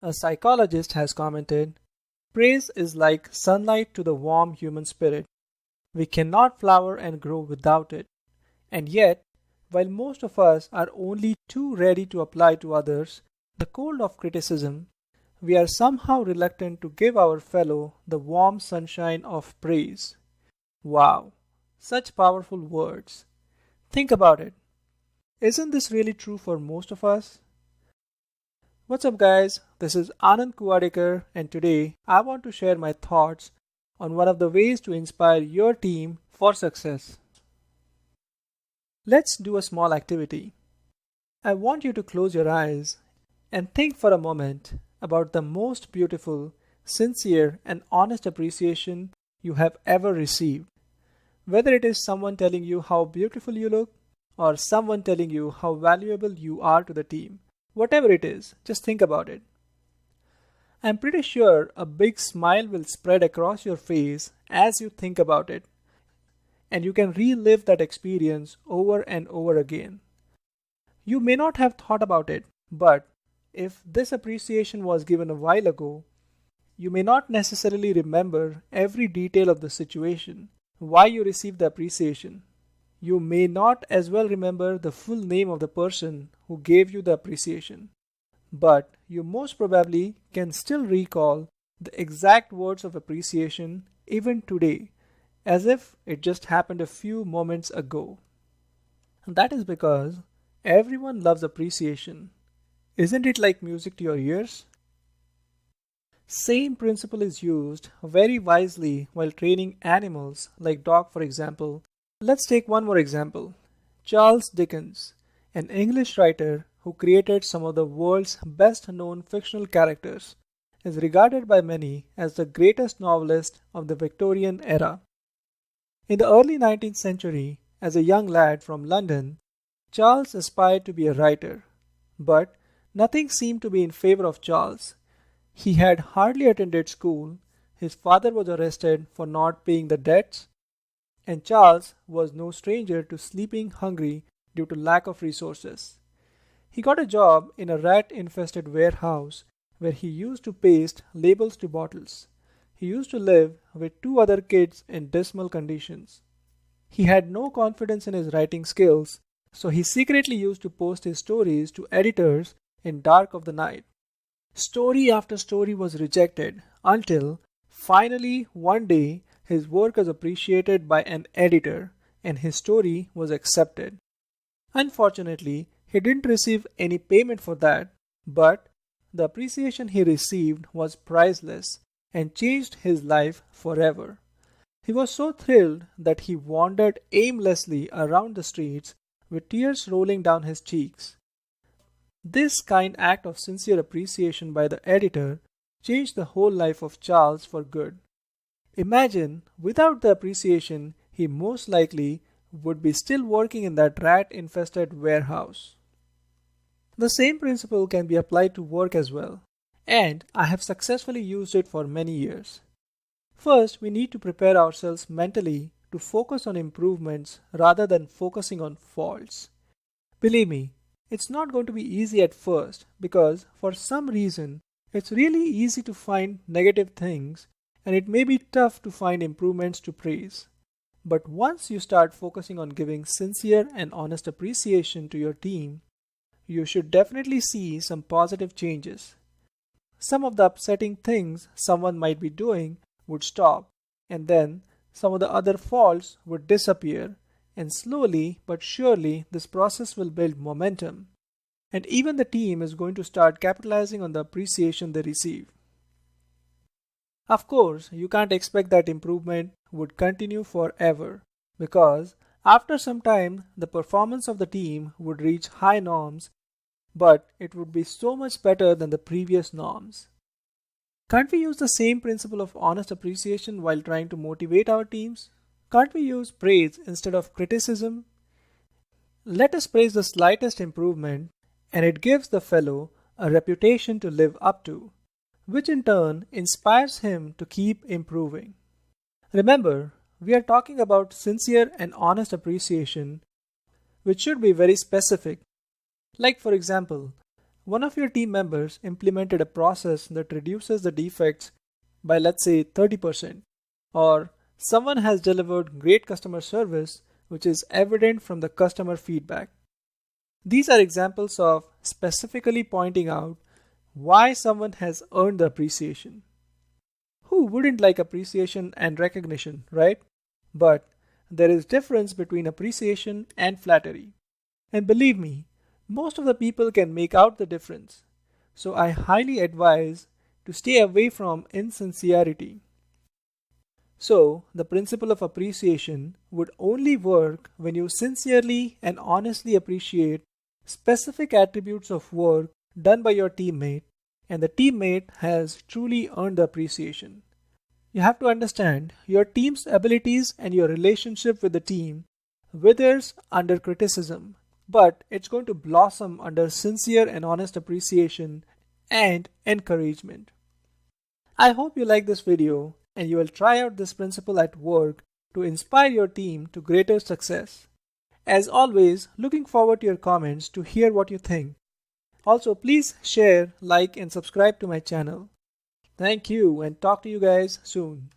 A psychologist has commented, praise is like sunlight to the warm human spirit. We cannot flower and grow without it. And yet, while most of us are only too ready to apply to others the cold of criticism, we are somehow reluctant to give our fellow the warm sunshine of praise. Wow, such powerful words. Think about it. Isn't this really true for most of us? What's up, guys? This is Anand Kuwadekar, and today I want to share my thoughts on one of the ways to inspire your team for success. Let's do a small activity. I want you to close your eyes and think for a moment about the most beautiful, sincere, and honest appreciation you have ever received. Whether it is someone telling you how beautiful you look, or someone telling you how valuable you are to the team. Whatever it is, just think about it. I'm pretty sure a big smile will spread across your face as you think about it, and you can relive that experience over and over again. You may not have thought about it, but if this appreciation was given a while ago, you may not necessarily remember every detail of the situation, why you received the appreciation. You may not as well remember the full name of the person who gave you the appreciation, but you most probably can still recall the exact words of appreciation even today, as if it just happened a few moments ago. And that is because everyone loves appreciation. Isn't it like music to your ears? Same principle is used very wisely while training animals, like dog for example. Let's take one more example. Charles Dickens, an English writer who created some of the world's best known fictional characters, is regarded by many as the greatest novelist of the Victorian era. In the early 19th century, as a young lad from London, Charles aspired to be a writer, but nothing seemed to be in favor of Charles. He had hardly attended school, his father was arrested for not paying the debts, and Charles was no stranger to sleeping hungry due to lack of resources. He got a job in a rat-infested warehouse where he used to paste labels to bottles. He used to live with two other kids in dismal conditions. He had no confidence in his writing skills, so he secretly used to post his stories to editors in dark of the night. Story after story was rejected until finally one day his work was appreciated by an editor and his story was accepted. Unfortunately, he didn't receive any payment for that, but the appreciation he received was priceless and changed his life forever. He was so thrilled that he wandered aimlessly around the streets with tears rolling down his cheeks. This kind act of sincere appreciation by the editor changed the whole life of Charles for good. Imagine, without the appreciation, he most likely would be still working in that rat-infested warehouse. The same principle can be applied to work as well, and I have successfully used it for many years. First, we need to prepare ourselves mentally to focus on improvements rather than focusing on faults. Believe me, it's not going to be easy at first because for some reason it's really easy to find negative things and it may be tough to find improvements to praise. But once you start focusing on giving sincere and honest appreciation to your team, you should definitely see some positive changes. Some of the upsetting things someone might be doing would stop, and then some of the other faults would disappear, and slowly but surely this process will build momentum. And even the team is going to start capitalizing on the appreciation they receive. Of course, you can't expect that improvement would continue forever because after some time the performance of the team would reach high norms, but it would be so much better than the previous norms. Can't we use the same principle of honest appreciation while trying to motivate our teams? Can't we use praise instead of criticism? Let us praise the slightest improvement, and it gives the fellow a reputation to live up to, which in turn inspires him to keep improving. Remember, we are talking about sincere and honest appreciation, which should be very specific. Like, for example, one of your team members implemented a process that reduces the defects by, let's say, 30%, or someone has delivered great customer service, which is evident from the customer feedback. These are examples of specifically pointing out why someone has earned the appreciation. Who wouldn't like appreciation and recognition, right? But there is difference between appreciation and flattery. And believe me, most of the people can make out the difference. So I highly advise to stay away from insincerity. So, the principle of appreciation would only work when you sincerely and honestly appreciate specific attributes of work done by your teammate, and the teammate has truly earned the appreciation. You have to understand your team's abilities and your relationship with the team withers under criticism, but it's going to blossom under sincere and honest appreciation and encouragement. I hope you like this video and you will try out this principle at work to inspire your team to greater success. As always, looking forward to your comments to hear what you think. Also, please share, like, and subscribe to my channel. Thank you and talk to you guys soon.